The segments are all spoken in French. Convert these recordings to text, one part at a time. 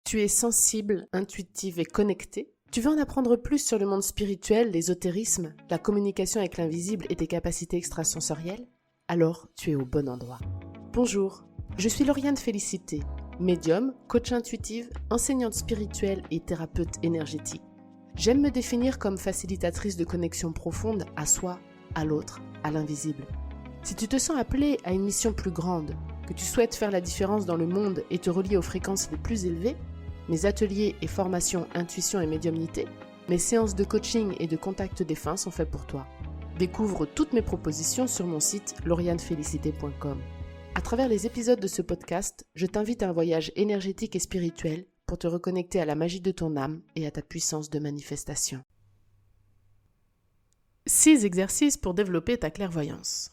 Tu es sensible, intuitive et connectée? Tu veux en apprendre plus sur le monde spirituel, l'ésotérisme, la communication avec l'invisible et tes capacités extrasensorielles? Alors, tu es au bon endroit. Bonjour, je suis Lauriane Félicité, médium, coach intuitive, enseignante spirituelle et thérapeute énergétique. J'aime me définir comme facilitatrice de connexion profonde à soi, à l'autre, à l'invisible. Si tu te sens appelé à une mission plus grande, que tu souhaites faire la différence dans le monde et te relier aux fréquences les plus élevées, mes ateliers et formations intuition et médiumnité, mes séances de coaching et de contact défunt sont faits pour toi. Découvre toutes mes propositions sur mon site laurianefélicité.com. À travers les épisodes de ce podcast, je t'invite à un voyage énergétique et spirituel pour te reconnecter à la magie de ton âme et à ta puissance de manifestation. 6 exercices pour développer ta clairvoyance.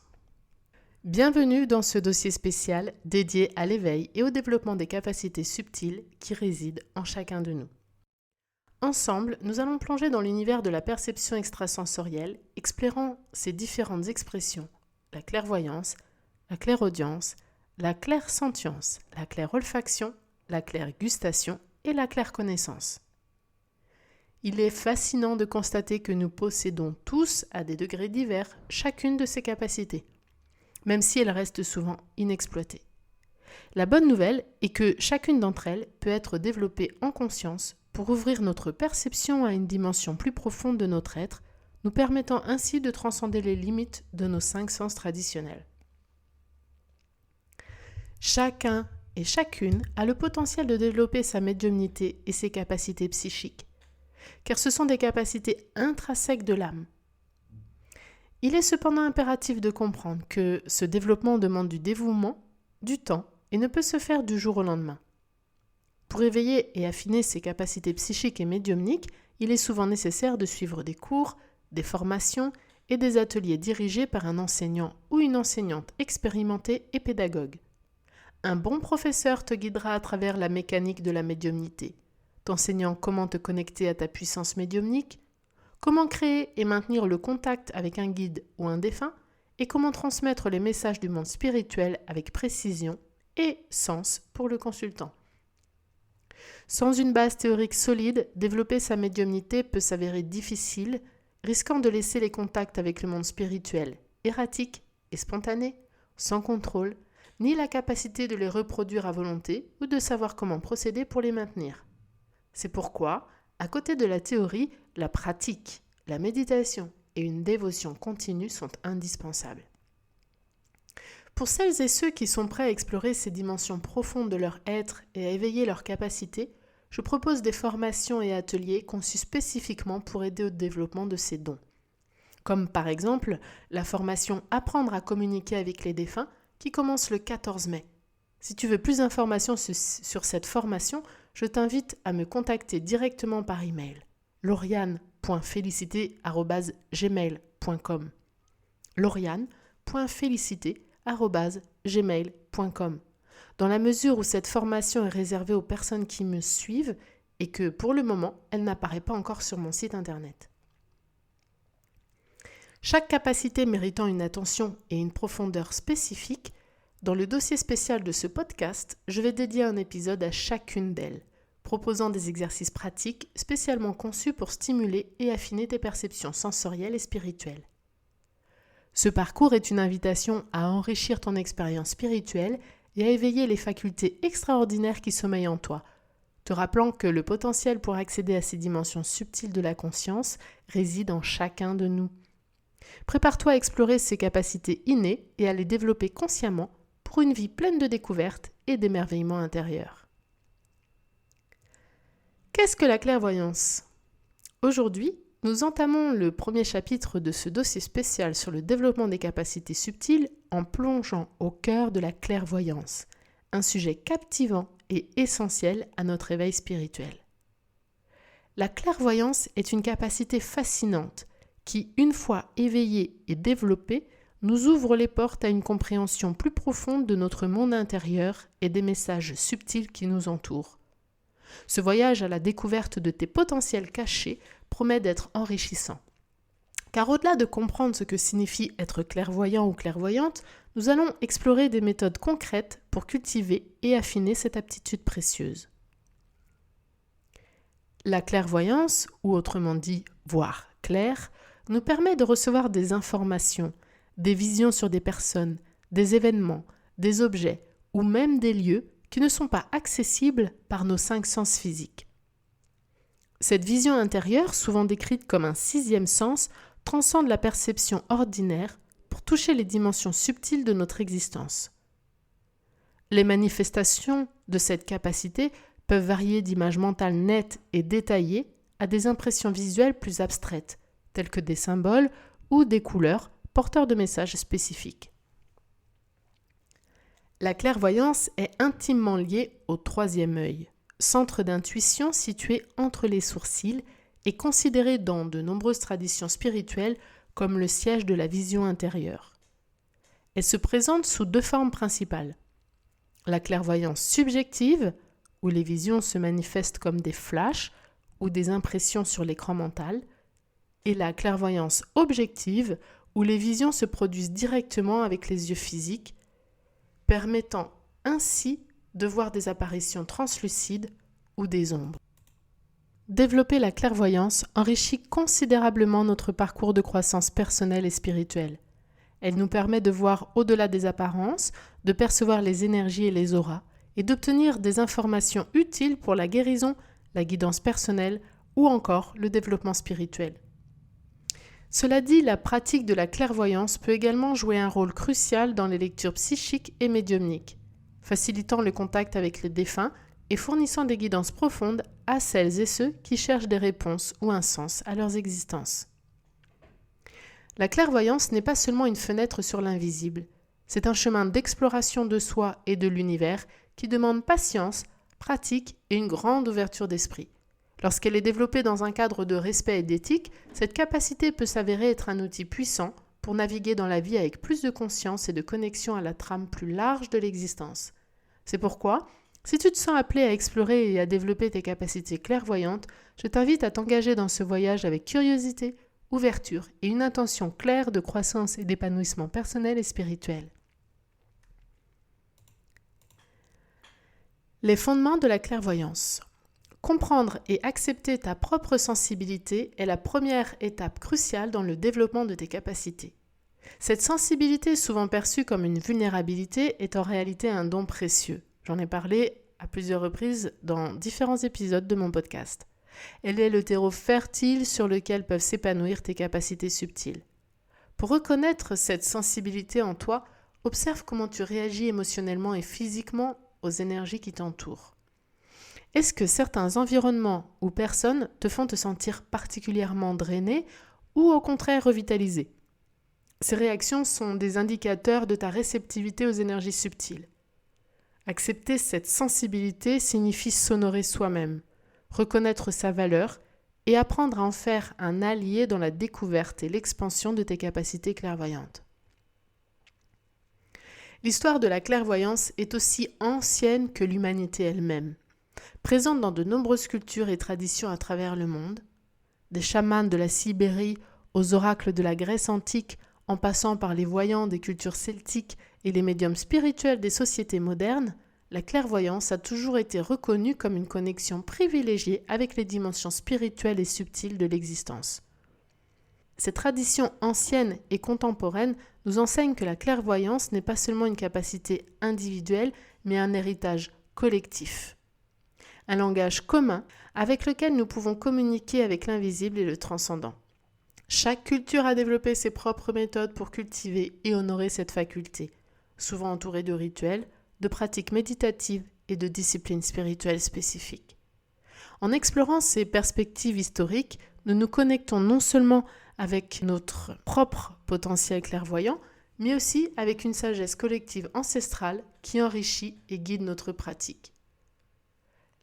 Bienvenue dans ce dossier spécial dédié à l'éveil et au développement des capacités subtiles qui résident en chacun de nous. Ensemble, nous allons plonger dans l'univers de la perception extrasensorielle, explorant ses différentes expressions, la clairvoyance, la clairaudience, la clairsentience, la clairolfaction, la clairgustation et la clairconnaissance. Il est fascinant de constater que nous possédons tous, à des degrés divers, chacune de ces capacités, même si elles restent souvent inexploitées. La bonne nouvelle est que chacune d'entre elles peut être développée en conscience pour ouvrir notre perception à une dimension plus profonde de notre être, nous permettant ainsi de transcender les limites de nos 5 sens traditionnels. Chacun et chacune a le potentiel de développer sa médiumnité et ses capacités psychiques, car ce sont des capacités intrinsèques de l'âme. Il est cependant impératif de comprendre que ce développement demande du dévouement, du temps et ne peut se faire du jour au lendemain. Pour éveiller et affiner ses capacités psychiques et médiumniques, il est souvent nécessaire de suivre des cours, des formations et des ateliers dirigés par un enseignant ou une enseignante expérimentée et pédagogue. Un bon professeur te guidera à travers la mécanique de la médiumnité, t'enseignant comment te connecter à ta puissance médiumnique, comment créer et maintenir le contact avec un guide ou un défunt et comment transmettre les messages du monde spirituel avec précision et sens pour le consultant. Sans une base théorique solide, développer sa médiumnité peut s'avérer difficile, risquant de laisser les contacts avec le monde spirituel erratiques et spontanés, sans contrôle, ni la capacité de les reproduire à volonté ou de savoir comment procéder pour les maintenir. C'est pourquoi, à côté de la théorie, la pratique, la méditation et une dévotion continue sont indispensables. Pour celles et ceux qui sont prêts à explorer ces dimensions profondes de leur être et à éveiller leurs capacités, je propose des formations et ateliers conçus spécifiquement pour aider au développement de ces dons. Comme par exemple la formation « Apprendre à communiquer avec les défunts » qui commence le 14 mai. Si tu veux plus d'informations sur cette formation, je t'invite à me contacter directement par email lauriane.félicité@gmail.com lauriane.félicité@gmail.com. Dans la mesure où cette formation est réservée aux personnes qui me suivent et que pour le moment, elle n'apparaît pas encore sur mon site internet. Chaque capacité méritant une attention et une profondeur spécifiques, dans le dossier spécial de ce podcast, je vais dédier un épisode à chacune d'elles, proposant des exercices pratiques spécialement conçus pour stimuler et affiner tes perceptions sensorielles et spirituelles. Ce parcours est une invitation à enrichir ton expérience spirituelle et à éveiller les facultés extraordinaires qui sommeillent en toi, te rappelant que le potentiel pour accéder à ces dimensions subtiles de la conscience réside en chacun de nous. Prépare-toi à explorer ces capacités innées et à les développer consciemment pour une vie pleine de découvertes et d'émerveillements intérieurs. Qu'est-ce que la clairvoyance ? Aujourd'hui, nous entamons le premier chapitre de ce dossier spécial sur le développement des capacités subtiles en plongeant au cœur de la clairvoyance, un sujet captivant et essentiel à notre éveil spirituel. La clairvoyance est une capacité fascinante qui, une fois éveillée et développée, nous ouvre les portes à une compréhension plus profonde de notre monde intérieur et des messages subtils qui nous entourent. Ce voyage à la découverte de tes potentiels cachés promet d'être enrichissant. Car au-delà de comprendre ce que signifie être clairvoyant ou clairvoyante, nous allons explorer des méthodes concrètes pour cultiver et affiner cette aptitude précieuse. La clairvoyance, ou autrement dit voir clair, nous permet de recevoir des informations, des visions sur des personnes, des événements, des objets ou même des lieux qui ne sont pas accessibles par nos 5 sens physiques. Cette vision intérieure, souvent décrite comme un 6e sens, transcende la perception ordinaire pour toucher les dimensions subtiles de notre existence. Les manifestations de cette capacité peuvent varier d'images mentales nettes et détaillées à des impressions visuelles plus abstraites, telles que des symboles ou des couleurs porteurs de messages spécifiques. La clairvoyance est intimement liée au 3e œil, centre d'intuition situé entre les sourcils et considéré dans de nombreuses traditions spirituelles comme le siège de la vision intérieure. Elle se présente sous 2 formes principales. La clairvoyance subjective, où les visions se manifestent comme des flashs ou des impressions sur l'écran mental, et la clairvoyance objective, où les visions se produisent directement avec les yeux physiques, permettant ainsi de voir des apparitions translucides ou des ombres. Développer la clairvoyance enrichit considérablement notre parcours de croissance personnelle et spirituelle. Elle nous permet de voir au-delà des apparences, de percevoir les énergies et les auras, et d'obtenir des informations utiles pour la guérison, la guidance personnelle ou encore le développement spirituel. Cela dit, la pratique de la clairvoyance peut également jouer un rôle crucial dans les lectures psychiques et médiumniques, facilitant le contact avec les défunts et fournissant des guidances profondes à celles et ceux qui cherchent des réponses ou un sens à leurs existences. La clairvoyance n'est pas seulement une fenêtre sur l'invisible, c'est un chemin d'exploration de soi et de l'univers qui demande patience, pratique et une grande ouverture d'esprit. Lorsqu'elle est développée dans un cadre de respect et d'éthique, cette capacité peut s'avérer être un outil puissant pour naviguer dans la vie avec plus de conscience et de connexion à la trame plus large de l'existence. C'est pourquoi, si tu te sens appelé à explorer et à développer tes capacités clairvoyantes, je t'invite à t'engager dans ce voyage avec curiosité, ouverture et une intention claire de croissance et d'épanouissement personnel et spirituel. Les fondements de la clairvoyance. Comprendre et accepter ta propre sensibilité est la première étape cruciale dans le développement de tes capacités. Cette sensibilité, souvent perçue comme une vulnérabilité, est en réalité un don précieux. J'en ai parlé à plusieurs reprises dans différents épisodes de mon podcast. Elle est le terreau fertile sur lequel peuvent s'épanouir tes capacités subtiles. Pour reconnaître cette sensibilité en toi, observe comment tu réagis émotionnellement et physiquement aux énergies qui t'entourent. Est-ce que certains environnements ou personnes te font te sentir particulièrement drainé ou au contraire revitalisé ? Ces réactions sont des indicateurs de ta réceptivité aux énergies subtiles. Accepter cette sensibilité signifie s'honorer soi-même, reconnaître sa valeur et apprendre à en faire un allié dans la découverte et l'expansion de tes capacités clairvoyantes. L'histoire de la clairvoyance est aussi ancienne que l'humanité elle-même. Présente dans de nombreuses cultures et traditions à travers le monde, des chamans de la Sibérie aux oracles de la Grèce antique, en passant par les voyants des cultures celtiques et les médiums spirituels des sociétés modernes, la clairvoyance a toujours été reconnue comme une connexion privilégiée avec les dimensions spirituelles et subtiles de l'existence. Ces traditions anciennes et contemporaines nous enseignent que la clairvoyance n'est pas seulement une capacité individuelle, mais un héritage collectif. Un langage commun avec lequel nous pouvons communiquer avec l'invisible et le transcendant. Chaque culture a développé ses propres méthodes pour cultiver et honorer cette faculté, souvent entourée de rituels, de pratiques méditatives et de disciplines spirituelles spécifiques. En explorant ces perspectives historiques, nous nous connectons non seulement avec notre propre potentiel clairvoyant, mais aussi avec une sagesse collective ancestrale qui enrichit et guide notre pratique.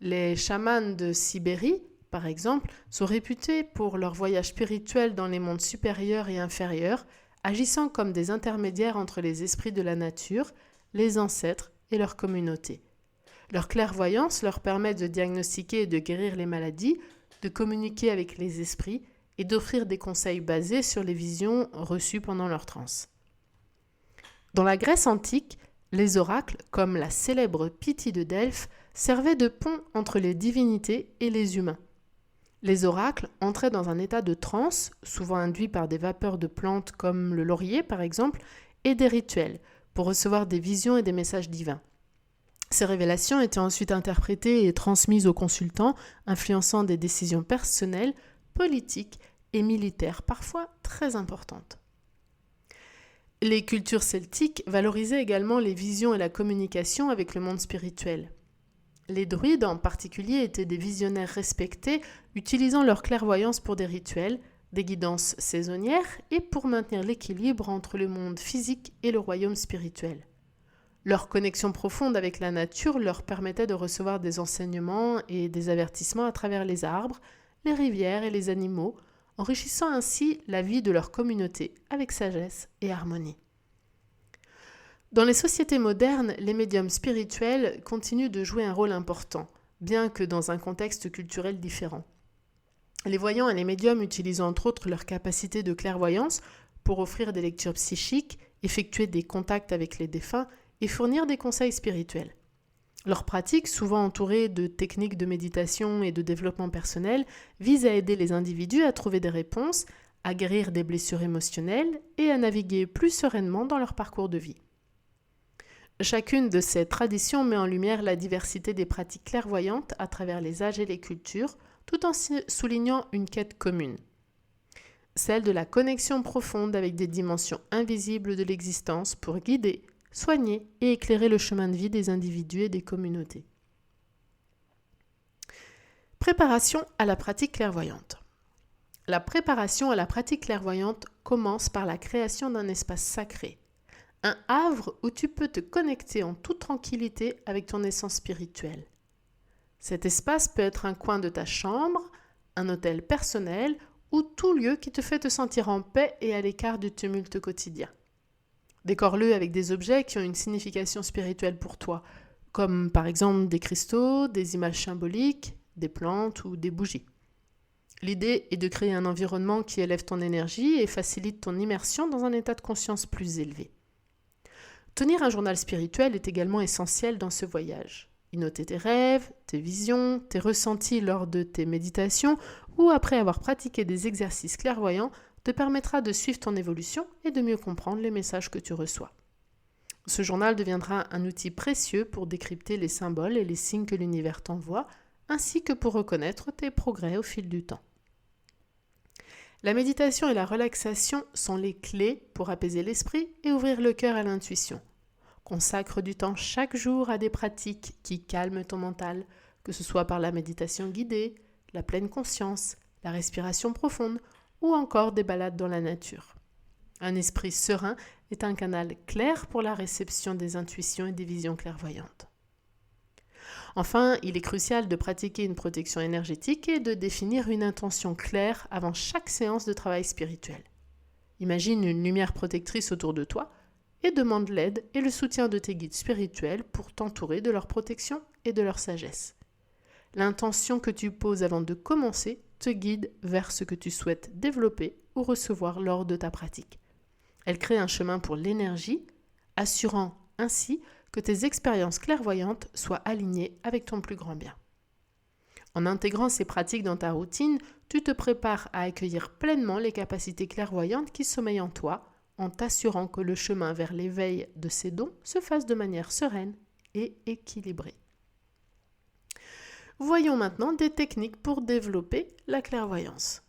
Les chamans de Sibérie, par exemple, sont réputés pour leur voyage spirituel dans les mondes supérieurs et inférieurs, agissant comme des intermédiaires entre les esprits de la nature, les ancêtres et leur communauté. Leur clairvoyance leur permet de diagnostiquer et de guérir les maladies, de communiquer avec les esprits et d'offrir des conseils basés sur les visions reçues pendant leur transe. Dans la Grèce antique, les oracles, comme la célèbre Pythie de Delphes, servaient de pont entre les divinités et les humains. Les oracles entraient dans un état de transe, souvent induit par des vapeurs de plantes comme le laurier par exemple, et des rituels, pour recevoir des visions et des messages divins. Ces révélations étaient ensuite interprétées et transmises aux consultants, influençant des décisions personnelles, politiques et militaires, parfois très importantes. Les cultures celtiques valorisaient également les visions et la communication avec le monde spirituel. Les druides en particulier étaient des visionnaires respectés, utilisant leur clairvoyance pour des rituels, des guidances saisonnières et pour maintenir l'équilibre entre le monde physique et le royaume spirituel. Leur connexion profonde avec la nature leur permettait de recevoir des enseignements et des avertissements à travers les arbres, les rivières et les animaux, enrichissant ainsi la vie de leur communauté avec sagesse et harmonie. Dans les sociétés modernes, les médiums spirituels continuent de jouer un rôle important, bien que dans un contexte culturel différent. Les voyants et les médiums utilisent entre autres leur capacité de clairvoyance pour offrir des lectures psychiques, effectuer des contacts avec les défunts et fournir des conseils spirituels. Leur pratique, souvent entourée de techniques de méditation et de développement personnel, vise à aider les individus à trouver des réponses, à guérir des blessures émotionnelles et à naviguer plus sereinement dans leur parcours de vie. Chacune de ces traditions met en lumière la diversité des pratiques clairvoyantes à travers les âges et les cultures, tout en soulignant une quête commune, celle de la connexion profonde avec des dimensions invisibles de l'existence pour guider, soigner et éclairer le chemin de vie des individus et des communautés. Préparation à la pratique clairvoyante. La préparation à la pratique clairvoyante commence par la création d'un espace sacré, un havre où tu peux te connecter en toute tranquillité avec ton essence spirituelle. Cet espace peut être un coin de ta chambre, un hôtel personnel ou tout lieu qui te fait te sentir en paix et à l'écart du tumulte quotidien. Décore-le avec des objets qui ont une signification spirituelle pour toi, comme par exemple des cristaux, des images symboliques, des plantes ou des bougies. L'idée est de créer un environnement qui élève ton énergie et facilite ton immersion dans un état de conscience plus élevé. Tenir un journal spirituel est également essentiel dans ce voyage. Y noter tes rêves, tes visions, tes ressentis lors de tes méditations ou après avoir pratiqué des exercices clairvoyants te permettra de suivre ton évolution et de mieux comprendre les messages que tu reçois. Ce journal deviendra un outil précieux pour décrypter les symboles et les signes que l'univers t'envoie, ainsi que pour reconnaître tes progrès au fil du temps. La méditation et la relaxation sont les clés pour apaiser l'esprit et ouvrir le cœur à l'intuition. Consacre du temps chaque jour à des pratiques qui calment ton mental, que ce soit par la méditation guidée, la pleine conscience, la respiration profonde ou encore des balades dans la nature. Un esprit serein est un canal clair pour la réception des intuitions et des visions clairvoyantes. Enfin, il est crucial de pratiquer une protection énergétique et de définir une intention claire avant chaque séance de travail spirituel. Imagine une lumière protectrice autour de toi et demande l'aide et le soutien de tes guides spirituels pour t'entourer de leur protection et de leur sagesse. L'intention que tu poses avant de commencer te guide vers ce que tu souhaites développer ou recevoir lors de ta pratique. Elle crée un chemin pour l'énergie, assurant ainsi que tes expériences clairvoyantes soient alignées avec ton plus grand bien. En intégrant ces pratiques dans ta routine, tu te prépares à accueillir pleinement les capacités clairvoyantes qui sommeillent en toi, en t'assurant que le chemin vers l'éveil de ces dons se fasse de manière sereine et équilibrée. Voyons maintenant des techniques pour développer la clairvoyance.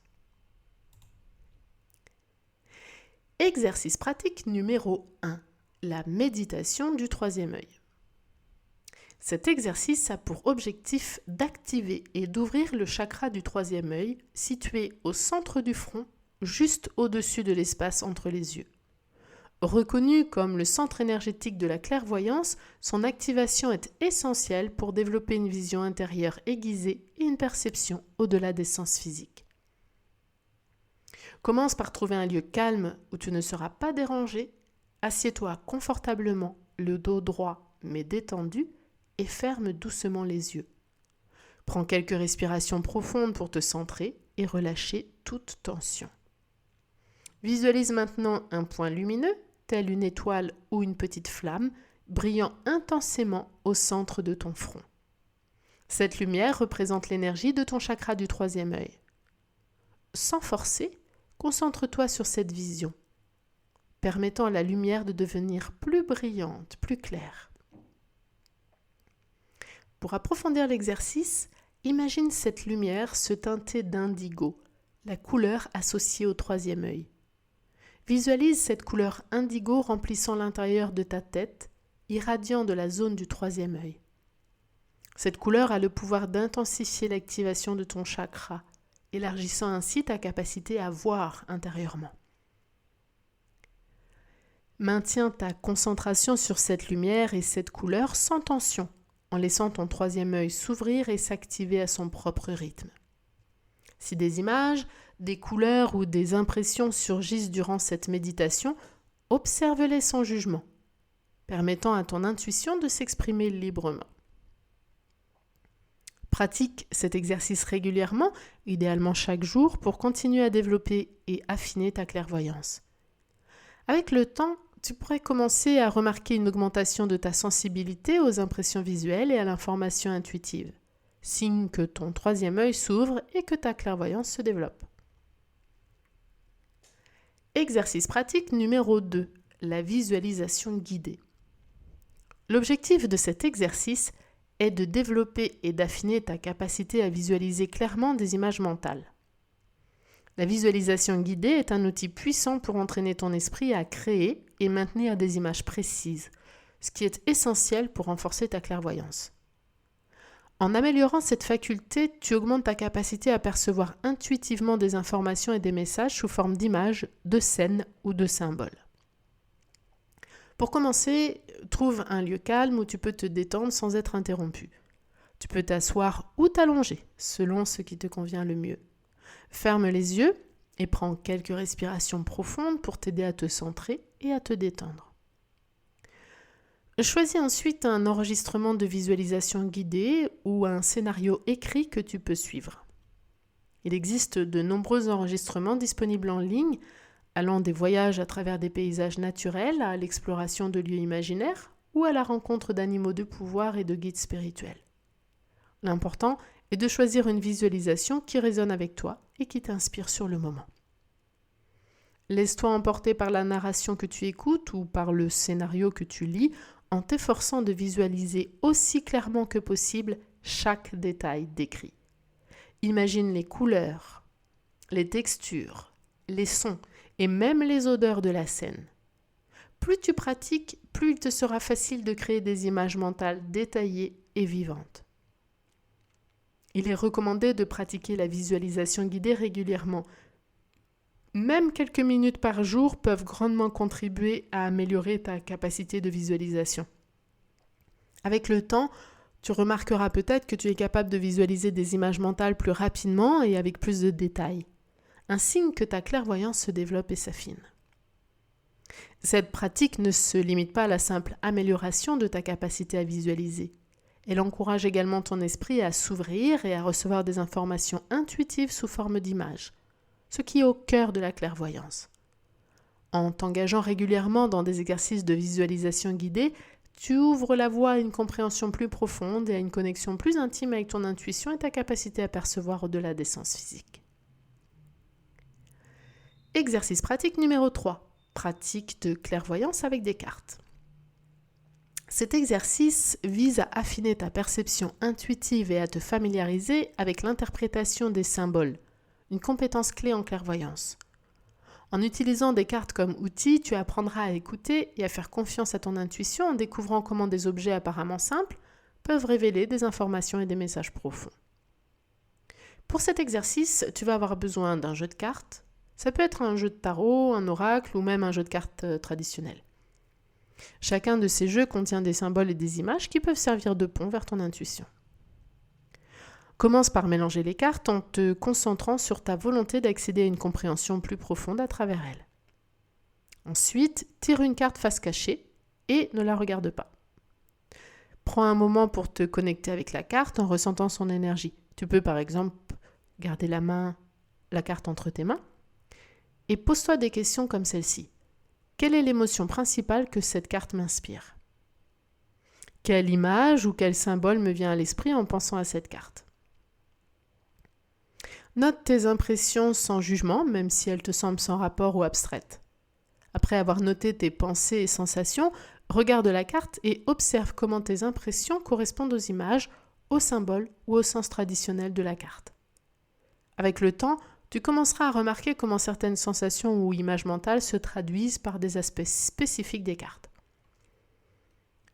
Exercice pratique numéro 1. La méditation du troisième œil. Cet exercice a pour objectif d'activer et d'ouvrir le chakra du troisième œil situé au centre du front, juste au-dessus de l'espace entre les yeux. Reconnu comme le centre énergétique de la clairvoyance, son activation est essentielle pour développer une vision intérieure aiguisée et une perception au-delà des sens physiques. Commence par trouver un lieu calme où tu ne seras pas dérangé. Assieds-toi confortablement, le dos droit mais détendu et ferme doucement les yeux. Prends quelques respirations profondes pour te centrer et relâcher toute tension. Visualise maintenant un point lumineux, tel une étoile ou une petite flamme, brillant intensément au centre de ton front. Cette lumière représente l'énergie de ton chakra du troisième œil. Sans forcer, concentre-toi sur cette vision, permettant à la lumière de devenir plus brillante, plus claire. Pour approfondir l'exercice, imagine cette lumière se teinter d'indigo, la couleur associée au troisième œil. Visualise cette couleur indigo remplissant l'intérieur de ta tête, irradiant de la zone du troisième œil. Cette couleur a le pouvoir d'intensifier l'activation de ton chakra, élargissant ainsi ta capacité à voir intérieurement. Maintiens ta concentration sur cette lumière et cette couleur sans tension, en laissant ton troisième œil s'ouvrir et s'activer à son propre rythme. Si des images, des couleurs ou des impressions surgissent durant cette méditation, observe-les sans jugement, permettant à ton intuition de s'exprimer librement. Pratique cet exercice régulièrement, idéalement chaque jour, pour continuer à développer et affiner ta clairvoyance. Avec le temps, tu pourrais commencer à remarquer une augmentation de ta sensibilité aux impressions visuelles et à l'information intuitive, signe que ton troisième œil s'ouvre et que ta clairvoyance se développe. Exercice pratique numéro 2, la visualisation guidée. L'objectif de cet exercice est de développer et d'affiner ta capacité à visualiser clairement des images mentales. La visualisation guidée est un outil puissant pour entraîner ton esprit à créer et maintenir des images précises, ce qui est essentiel pour renforcer ta clairvoyance. En améliorant cette faculté, tu augmentes ta capacité à percevoir intuitivement des informations et des messages sous forme d'images, de scènes ou de symboles. Pour commencer, trouve un lieu calme où tu peux te détendre sans être interrompu. Tu peux t'asseoir ou t'allonger, selon ce qui te convient le mieux. Ferme les yeux et prends quelques respirations profondes pour t'aider à te centrer et à te détendre. Choisis ensuite un enregistrement de visualisation guidée ou un scénario écrit que tu peux suivre. Il existe de nombreux enregistrements disponibles en ligne, allant des voyages à travers des paysages naturels à l'exploration de lieux imaginaires ou à la rencontre d'animaux de pouvoir et de guides spirituels. L'important est de choisir une visualisation qui résonne avec toi et qui t'inspire sur le moment. Laisse-toi emporter par la narration que tu écoutes ou par le scénario que tu lis en t'efforçant de visualiser aussi clairement que possible chaque détail décrit. Imagine les couleurs, les textures, les sons et même les odeurs de la scène. Plus tu pratiques, plus il te sera facile de créer des images mentales détaillées et vivantes. Il est recommandé de pratiquer la visualisation guidée régulièrement. Même quelques minutes par jour peuvent grandement contribuer à améliorer ta capacité de visualisation. Avec le temps, tu remarqueras peut-être que tu es capable de visualiser des images mentales plus rapidement et avec plus de détails. Un signe que ta clairvoyance se développe et s'affine. Cette pratique ne se limite pas à la simple amélioration de ta capacité à visualiser. Elle encourage également ton esprit à s'ouvrir et à recevoir des informations intuitives sous forme d'images, ce qui est au cœur de la clairvoyance. En t'engageant régulièrement dans des exercices de visualisation guidée, tu ouvres la voie à une compréhension plus profonde et à une connexion plus intime avec ton intuition et ta capacité à percevoir au-delà des sens physiques. Exercice pratique numéro 3. Pratique de clairvoyance avec des cartes. Cet exercice vise à affiner ta perception intuitive et à te familiariser avec l'interprétation des symboles, une compétence clé en clairvoyance. En utilisant des cartes comme outil, tu apprendras à écouter et à faire confiance à ton intuition en découvrant comment des objets apparemment simples peuvent révéler des informations et des messages profonds. Pour cet exercice, tu vas avoir besoin d'un jeu de cartes. Ça peut être un jeu de tarot, un oracle ou même un jeu de cartes traditionnel. Chacun de ces jeux contient des symboles et des images qui peuvent servir de pont vers ton intuition. Commence par mélanger les cartes en te concentrant sur ta volonté d'accéder à une compréhension plus profonde à travers elles. Ensuite, tire une carte face cachée et ne la regarde pas. Prends un moment pour te connecter avec la carte en ressentant son énergie. Tu peux par exemple garder la carte entre tes mains et pose-toi des questions comme celle-ci. Quelle est l'émotion principale que cette carte m'inspire ? Quelle image ou quel symbole me vient à l'esprit en pensant à cette carte? Note tes impressions sans jugement, même si elles te semblent sans rapport ou abstraites. Après avoir noté tes pensées et sensations, regarde la carte et observe comment tes impressions correspondent aux images, aux symboles ou au sens traditionnel de la carte. Avec le temps, tu commenceras à remarquer comment certaines sensations ou images mentales se traduisent par des aspects spécifiques des cartes.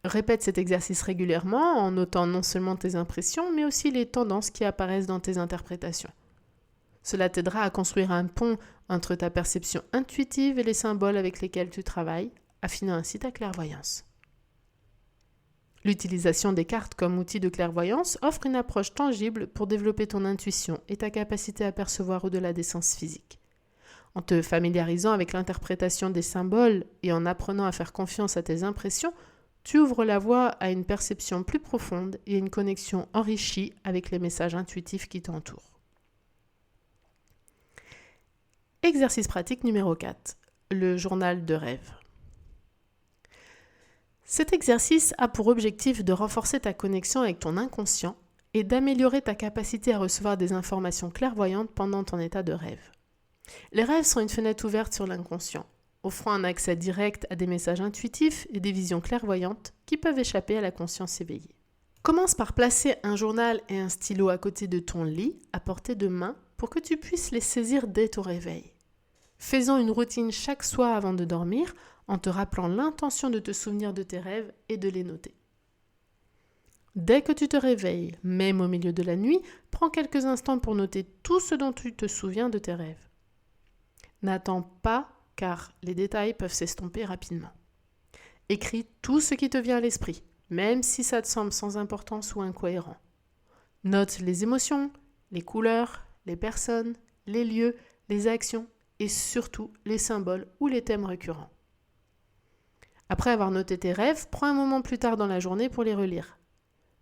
Répète cet exercice régulièrement en notant non seulement tes impressions, mais aussi les tendances qui apparaissent dans tes interprétations. Cela t'aidera à construire un pont entre ta perception intuitive et les symboles avec lesquels tu travailles, affinant ainsi ta clairvoyance. L'utilisation des cartes comme outil de clairvoyance offre une approche tangible pour développer ton intuition et ta capacité à percevoir au-delà des sens physiques. En te familiarisant avec l'interprétation des symboles et en apprenant à faire confiance à tes impressions, tu ouvres la voie à une perception plus profonde et une connexion enrichie avec les messages intuitifs qui t'entourent. Exercice pratique numéro 4. Le journal de rêve. Cet exercice a pour objectif de renforcer ta connexion avec ton inconscient et d'améliorer ta capacité à recevoir des informations clairvoyantes pendant ton état de rêve. Les rêves sont une fenêtre ouverte sur l'inconscient, offrant un accès direct à des messages intuitifs et des visions clairvoyantes qui peuvent échapper à la conscience éveillée. Commence par placer un journal et un stylo à côté de ton lit, à portée de main, pour que tu puisses les saisir dès ton réveil. Fais-en une routine chaque soir avant de dormir, en te rappelant l'intention de te souvenir de tes rêves et de les noter. Dès que tu te réveilles, même au milieu de la nuit, prends quelques instants pour noter tout ce dont tu te souviens de tes rêves. N'attends pas, car les détails peuvent s'estomper rapidement. Écris tout ce qui te vient à l'esprit, même si ça te semble sans importance ou incohérent. Note les émotions, les couleurs, les personnes, les lieux, les actions et surtout les symboles ou les thèmes récurrents. Après avoir noté tes rêves, prends un moment plus tard dans la journée pour les relire.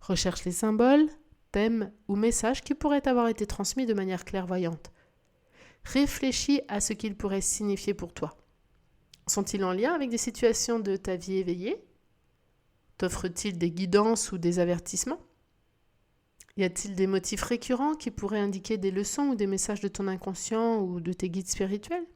Recherche les symboles, thèmes ou messages qui pourraient avoir été transmis de manière clairvoyante. Réfléchis à ce qu'ils pourraient signifier pour toi. Sont-ils en lien avec des situations de ta vie éveillée? T'offrent-ils des guidances ou des avertissements? Y a-t-il des motifs récurrents qui pourraient indiquer des leçons ou des messages de ton inconscient ou de tes guides spirituels?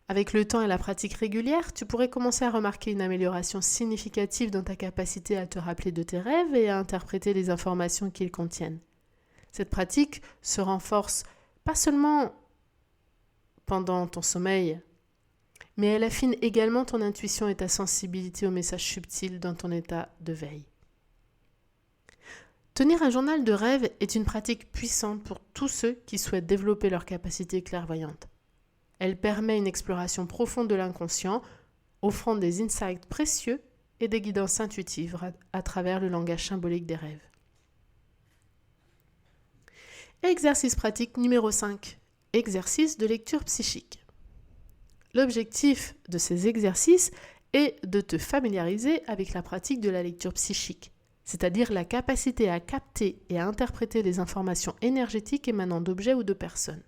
Avec le temps et la pratique régulière, tu pourrais commencer à remarquer une amélioration significative dans ta capacité à te rappeler de tes rêves et à interpréter les informations qu'ils contiennent. Cette pratique se renforce pas seulement pendant ton sommeil, mais elle affine également ton intuition et ta sensibilité aux messages subtils dans ton état de veille. Tenir un journal de rêve est une pratique puissante pour tous ceux qui souhaitent développer leur capacité clairvoyante. Elle permet une exploration profonde de l'inconscient, offrant des insights précieux et des guidances intuitives à travers le langage symbolique des rêves. Exercice pratique numéro 5. Exercice de lecture psychique. L'objectif de ces exercices est de te familiariser avec la pratique de la lecture psychique, c'est-à-dire la capacité à capter et à interpréter les informations énergétiques émanant d'objets ou de personnes.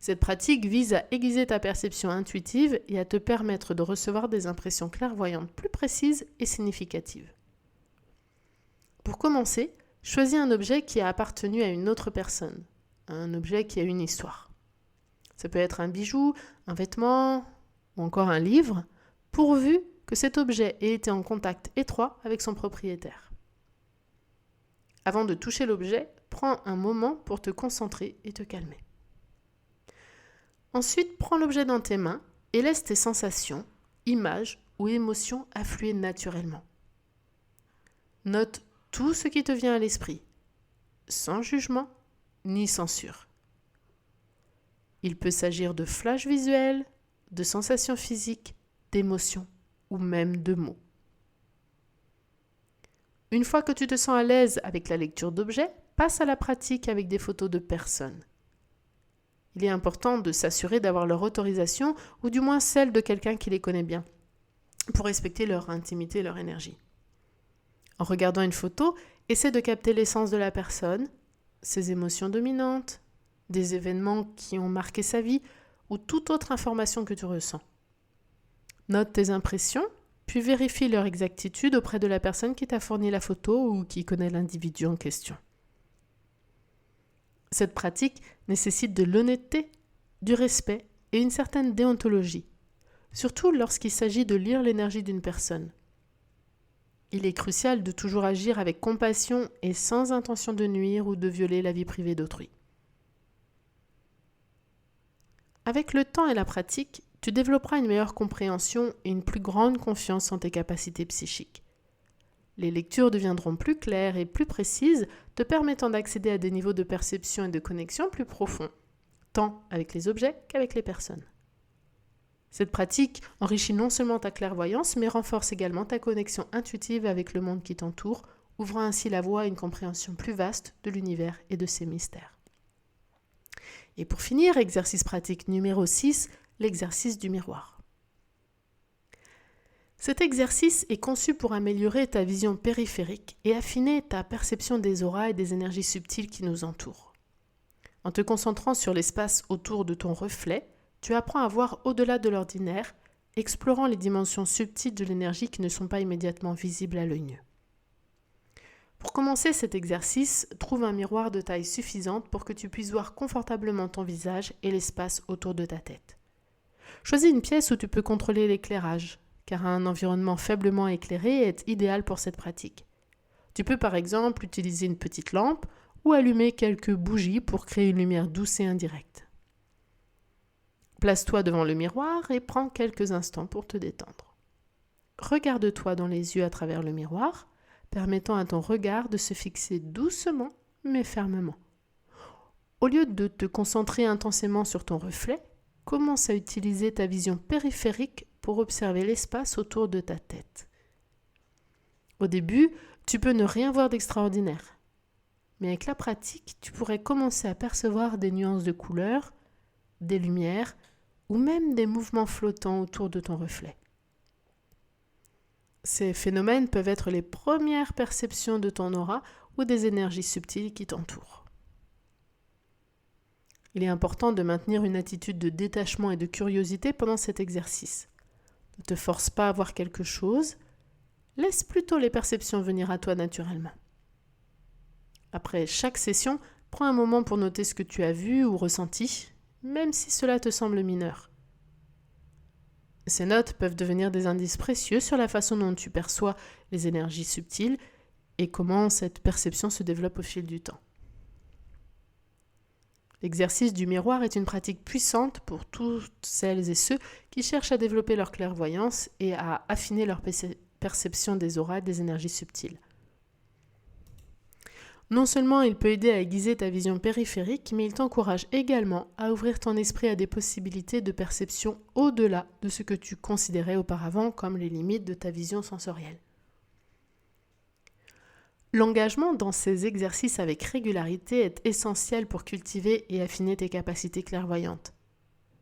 Cette pratique vise à aiguiser ta perception intuitive et à te permettre de recevoir des impressions clairvoyantes plus précises et significatives. Pour commencer, choisis un objet qui a appartenu à une autre personne, un objet qui a une histoire. Ça peut être un bijou, un vêtement ou encore un livre, pourvu que cet objet ait été en contact étroit avec son propriétaire. Avant de toucher l'objet, prends un moment pour te concentrer et te calmer. Ensuite, prends l'objet dans tes mains et laisse tes sensations, images ou émotions affluer naturellement. Note tout ce qui te vient à l'esprit, sans jugement ni censure. Il peut s'agir de flashs visuels, de sensations physiques, d'émotions ou même de mots. Une fois que tu te sens à l'aise avec la lecture d'objets, passe à la pratique avec des photos de personnes. Il est important de s'assurer d'avoir leur autorisation ou du moins celle de quelqu'un qui les connaît bien, pour respecter leur intimité et leur énergie. En regardant une photo, essaie de capter l'essence de la personne, ses émotions dominantes, des événements qui ont marqué sa vie ou toute autre information que tu ressens. Note tes impressions, puis vérifie leur exactitude auprès de la personne qui t'a fourni la photo ou qui connaît l'individu en question. Cette pratique nécessite de l'honnêteté, du respect et une certaine déontologie, surtout lorsqu'il s'agit de lire l'énergie d'une personne. Il est crucial de toujours agir avec compassion et sans intention de nuire ou de violer la vie privée d'autrui. Avec le temps et la pratique, tu développeras une meilleure compréhension et une plus grande confiance en tes capacités psychiques. Les lectures deviendront plus claires et plus précises, te permettant d'accéder à des niveaux de perception et de connexion plus profonds, tant avec les objets qu'avec les personnes. Cette pratique enrichit non seulement ta clairvoyance, mais renforce également ta connexion intuitive avec le monde qui t'entoure, ouvrant ainsi la voie à une compréhension plus vaste de l'univers et de ses mystères. Et pour finir, exercice pratique numéro 6, l'exercice du miroir. Cet exercice est conçu pour améliorer ta vision périphérique et affiner ta perception des auras et des énergies subtiles qui nous entourent. En te concentrant sur l'espace autour de ton reflet, tu apprends à voir au-delà de l'ordinaire, explorant les dimensions subtiles de l'énergie qui ne sont pas immédiatement visibles à l'œil nu. Pour commencer cet exercice, trouve un miroir de taille suffisante pour que tu puisses voir confortablement ton visage et l'espace autour de ta tête. Choisis une pièce où tu peux contrôler l'éclairage, car un environnement faiblement éclairé est idéal pour cette pratique. Tu peux par exemple utiliser une petite lampe ou allumer quelques bougies pour créer une lumière douce et indirecte. Place-toi devant le miroir et prends quelques instants pour te détendre. Regarde-toi dans les yeux à travers le miroir, permettant à ton regard de se fixer doucement mais fermement. Au lieu de te concentrer intensément sur ton reflet, commence à utiliser ta vision périphérique pour observer l'espace autour de ta tête. Au début, tu peux ne rien voir d'extraordinaire, mais avec la pratique, tu pourrais commencer à percevoir des nuances de couleurs, des lumières ou même des mouvements flottants autour de ton reflet. Ces phénomènes peuvent être les premières perceptions de ton aura ou des énergies subtiles qui t'entourent. Il est important de maintenir une attitude de détachement et de curiosité pendant cet exercice. Ne te force pas à voir quelque chose, laisse plutôt les perceptions venir à toi naturellement. Après chaque session, prends un moment pour noter ce que tu as vu ou ressenti, même si cela te semble mineur. Ces notes peuvent devenir des indices précieux sur la façon dont tu perçois les énergies subtiles et comment cette perception se développe au fil du temps. L'exercice du miroir est une pratique puissante pour toutes celles et ceux qui cherchent à développer leur clairvoyance et à affiner leur perception des auras et des énergies subtiles. Non seulement il peut aider à aiguiser ta vision périphérique, mais il t'encourage également à ouvrir ton esprit à des possibilités de perception au-delà de ce que tu considérais auparavant comme les limites de ta vision sensorielle. L'engagement dans ces exercices avec régularité est essentiel pour cultiver et affiner tes capacités clairvoyantes.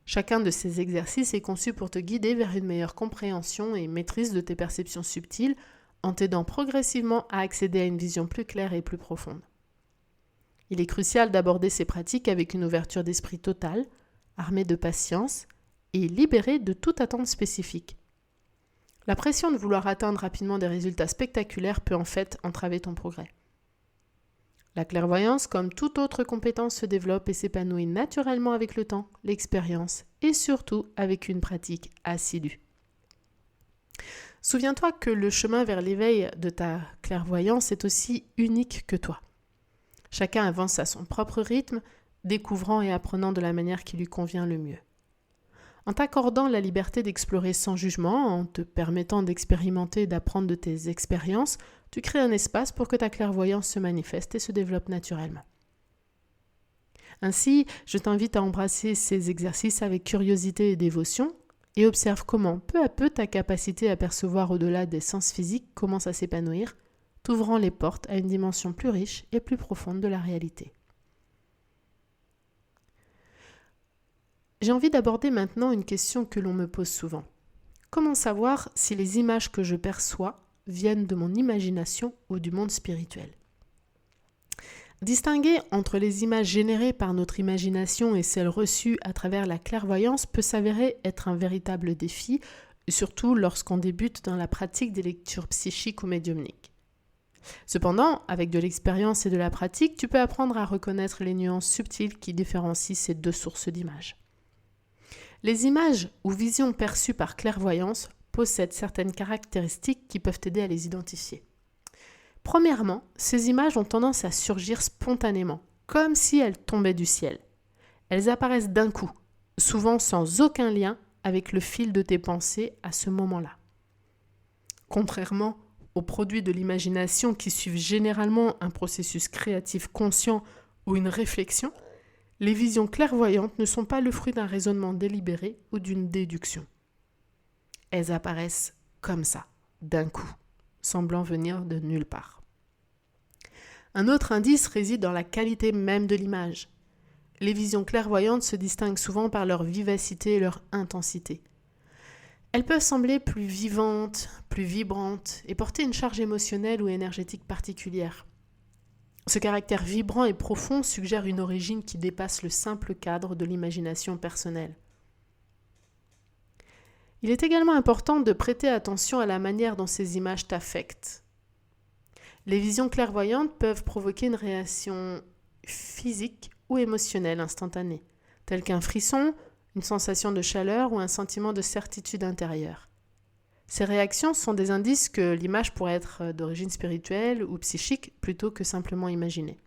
Chacun de ces exercices est conçu pour te guider vers une meilleure compréhension et maîtrise de tes perceptions subtiles, en t'aidant progressivement à accéder à une vision plus claire et plus profonde. Il est crucial d'aborder ces pratiques avec une ouverture d'esprit totale, armée de patience et libérée de toute attente spécifique. La pression de vouloir atteindre rapidement des résultats spectaculaires peut en fait entraver ton progrès. La clairvoyance, comme toute autre compétence, se développe et s'épanouit naturellement avec le temps, l'expérience et surtout avec une pratique assidue. Souviens-toi que le chemin vers l'éveil de ta clairvoyance est aussi unique que toi. Chacun avance à son propre rythme, découvrant et apprenant de la manière qui lui convient le mieux. En t'accordant la liberté d'explorer sans jugement, en te permettant d'expérimenter et d'apprendre de tes expériences, tu crées un espace pour que ta clairvoyance se manifeste et se développe naturellement. Ainsi, je t'invite à embrasser ces exercices avec curiosité et dévotion, et observe comment, peu à peu, ta capacité à percevoir au-delà des sens physiques commence à s'épanouir, t'ouvrant les portes à une dimension plus riche et plus profonde de la réalité. J'ai envie d'aborder maintenant une question que l'on me pose souvent. Comment savoir si les images que je perçois viennent de mon imagination ou du monde spirituel ? Distinguer entre les images générées par notre imagination et celles reçues à travers la clairvoyance peut s'avérer être un véritable défi, surtout lorsqu'on débute dans la pratique des lectures psychiques ou médiumniques. Cependant, avec de l'expérience et de la pratique, tu peux apprendre à reconnaître les nuances subtiles qui différencient ces deux sources d'images. Les images ou visions perçues par clairvoyance possèdent certaines caractéristiques qui peuvent t'aider à les identifier. Premièrement, ces images ont tendance à surgir spontanément, comme si elles tombaient du ciel. Elles apparaissent d'un coup, souvent sans aucun lien avec le fil de tes pensées à ce moment-là. Contrairement aux produits de l'imagination qui suivent généralement un processus créatif conscient ou une réflexion, les visions clairvoyantes ne sont pas le fruit d'un raisonnement délibéré ou d'une déduction. Elles apparaissent comme ça, d'un coup, semblant venir de nulle part. Un autre indice réside dans la qualité même de l'image. Les visions clairvoyantes se distinguent souvent par leur vivacité et leur intensité. Elles peuvent sembler plus vivantes, plus vibrantes et porter une charge émotionnelle ou énergétique particulière. Ce caractère vibrant et profond suggère une origine qui dépasse le simple cadre de l'imagination personnelle. Il est également important de prêter attention à la manière dont ces images t'affectent. Les visions clairvoyantes peuvent provoquer une réaction physique ou émotionnelle instantanée, telle qu'un frisson, une sensation de chaleur ou un sentiment de certitude intérieure. Ces réactions sont des indices que l'image pourrait être d'origine spirituelle ou psychique plutôt que simplement imaginée.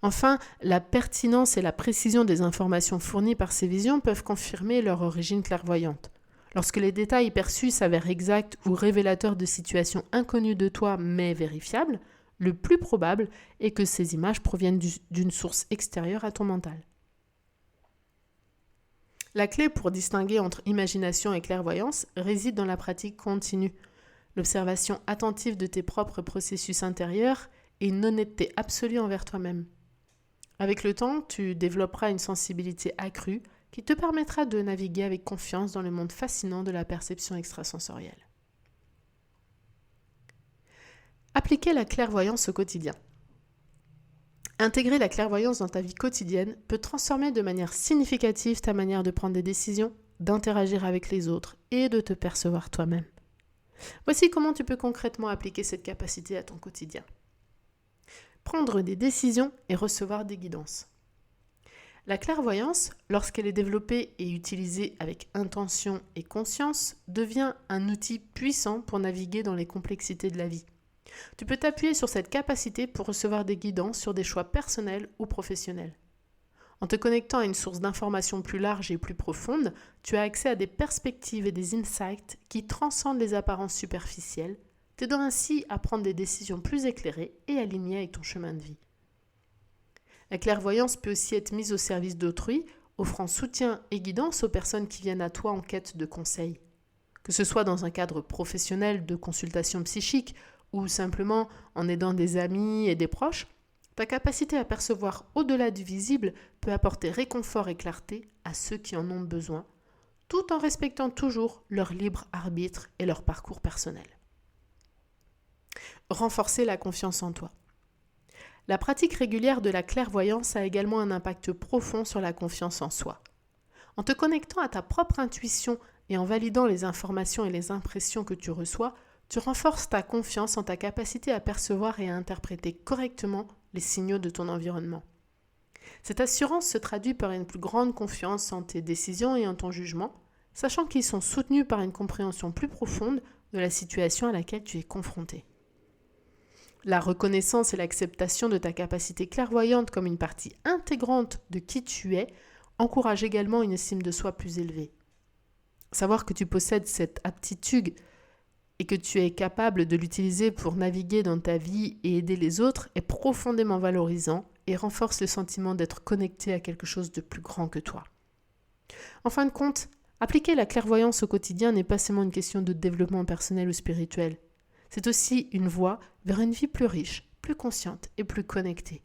Enfin, la pertinence et la précision des informations fournies par ces visions peuvent confirmer leur origine clairvoyante. Lorsque les détails perçus s'avèrent exacts ou révélateurs de situations inconnues de toi mais vérifiables, le plus probable est que ces images proviennent d'une source extérieure à ton mental. La clé pour distinguer entre imagination et clairvoyance réside dans la pratique continue, l'observation attentive de tes propres processus intérieurs et une honnêteté absolue envers toi-même. Avec le temps, tu développeras une sensibilité accrue qui te permettra de naviguer avec confiance dans le monde fascinant de la perception extrasensorielle. Appliquer la clairvoyance au quotidien. Intégrer la clairvoyance dans ta vie quotidienne peut transformer de manière significative ta manière de prendre des décisions, d'interagir avec les autres et de te percevoir toi-même. Voici comment tu peux concrètement appliquer cette capacité à ton quotidien. Prendre des décisions et recevoir des guidances. La clairvoyance, lorsqu'elle est développée et utilisée avec intention et conscience, devient un outil puissant pour naviguer dans les complexités de la vie. Tu peux t'appuyer sur cette capacité pour recevoir des guidances sur des choix personnels ou professionnels. En te connectant à une source d'informations plus large et plus profonde, tu as accès à des perspectives et des insights qui transcendent les apparences superficielles, t'aidant ainsi à prendre des décisions plus éclairées et alignées avec ton chemin de vie. La clairvoyance peut aussi être mise au service d'autrui, offrant soutien et guidance aux personnes qui viennent à toi en quête de conseils. Que ce soit dans un cadre professionnel de consultation psychique ou simplement en aidant des amis et des proches, ta capacité à percevoir au-delà du visible peut apporter réconfort et clarté à ceux qui en ont besoin, tout en respectant toujours leur libre arbitre et leur parcours personnel. Renforcer la confiance en toi. La pratique régulière de la clairvoyance a également un impact profond sur la confiance en soi. En te connectant à ta propre intuition et en validant les informations et les impressions que tu reçois, tu renforces ta confiance en ta capacité à percevoir et à interpréter correctement les signaux de ton environnement. Cette assurance se traduit par une plus grande confiance en tes décisions et en ton jugement, sachant qu'ils sont soutenus par une compréhension plus profonde de la situation à laquelle tu es confronté. La reconnaissance et l'acceptation de ta capacité clairvoyante comme une partie intégrante de qui tu es encourage également une estime de soi plus élevée. Savoir que tu possèdes cette aptitude et que tu es capable de l'utiliser pour naviguer dans ta vie et aider les autres est profondément valorisant et renforce le sentiment d'être connecté à quelque chose de plus grand que toi. En fin de compte, appliquer la clairvoyance au quotidien n'est pas seulement une question de développement personnel ou spirituel. C'est aussi une voie vers une vie plus riche, plus consciente et plus connectée.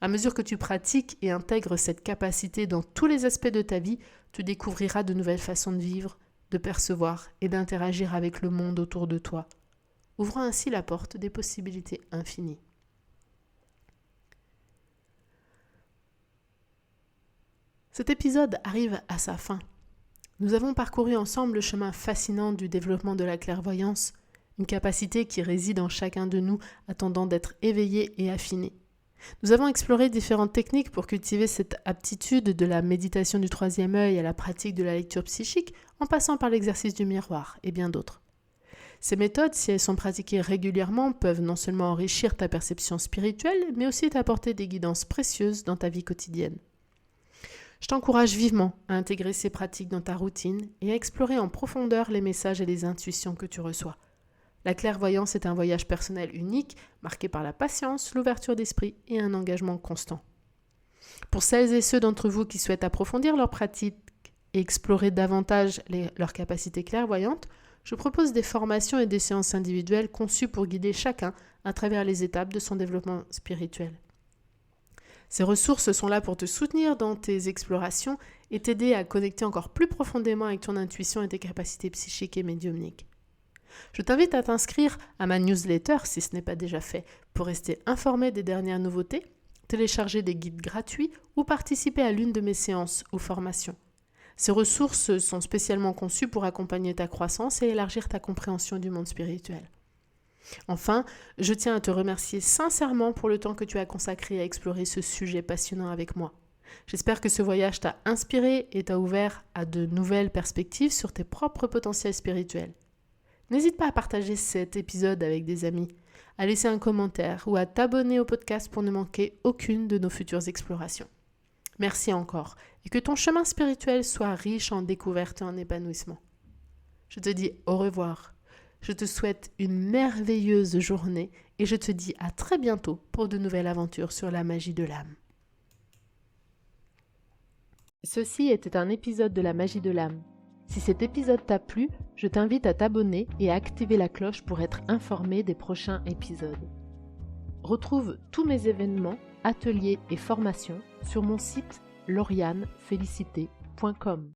À mesure que tu pratiques et intègres cette capacité dans tous les aspects de ta vie, tu découvriras de nouvelles façons de vivre, de percevoir et d'interagir avec le monde autour de toi, ouvrant ainsi la porte des possibilités infinies. Cet épisode arrive à sa fin. Nous avons parcouru ensemble le chemin fascinant du développement de la clairvoyance, une capacité qui réside en chacun de nous attendant d'être éveillée et affinée. Nous avons exploré différentes techniques pour cultiver cette aptitude de la méditation du troisième œil à la pratique de la lecture psychique, en passant par l'exercice du miroir et bien d'autres. Ces méthodes, si elles sont pratiquées régulièrement, peuvent non seulement enrichir ta perception spirituelle, mais aussi t'apporter des guidances précieuses dans ta vie quotidienne. Je t'encourage vivement à intégrer ces pratiques dans ta routine et à explorer en profondeur les messages et les intuitions que tu reçois. La clairvoyance est un voyage personnel unique, marqué par la patience, l'ouverture d'esprit et un engagement constant. Pour celles et ceux d'entre vous qui souhaitent approfondir leur pratique et explorer davantage leurs capacités clairvoyantes, je propose des formations et des séances individuelles conçues pour guider chacun à travers les étapes de son développement spirituel. Ces ressources sont là pour te soutenir dans tes explorations et t'aider à connecter encore plus profondément avec ton intuition et tes capacités psychiques et médiumniques. Je t'invite à t'inscrire à ma newsletter si ce n'est pas déjà fait pour rester informé des dernières nouveautés, télécharger des guides gratuits ou participer à l'une de mes séances ou formations. Ces ressources sont spécialement conçues pour accompagner ta croissance et élargir ta compréhension du monde spirituel. Enfin, je tiens à te remercier sincèrement pour le temps que tu as consacré à explorer ce sujet passionnant avec moi. J'espère que ce voyage t'a inspiré et t'a ouvert à de nouvelles perspectives sur tes propres potentiels spirituels. N'hésite pas à partager cet épisode avec des amis, à laisser un commentaire ou à t'abonner au podcast pour ne manquer aucune de nos futures explorations. Merci encore et que ton chemin spirituel soit riche en découvertes et en épanouissement. Je te dis au revoir. Je te souhaite une merveilleuse journée et je te dis à très bientôt pour de nouvelles aventures sur la magie de l'âme. Ceci était un épisode de la magie de l'âme. Si cet épisode t'a plu, je t'invite à t'abonner et à activer la cloche pour être informé des prochains épisodes. Retrouve tous mes événements, ateliers et formations sur mon site laurianefélicité.com.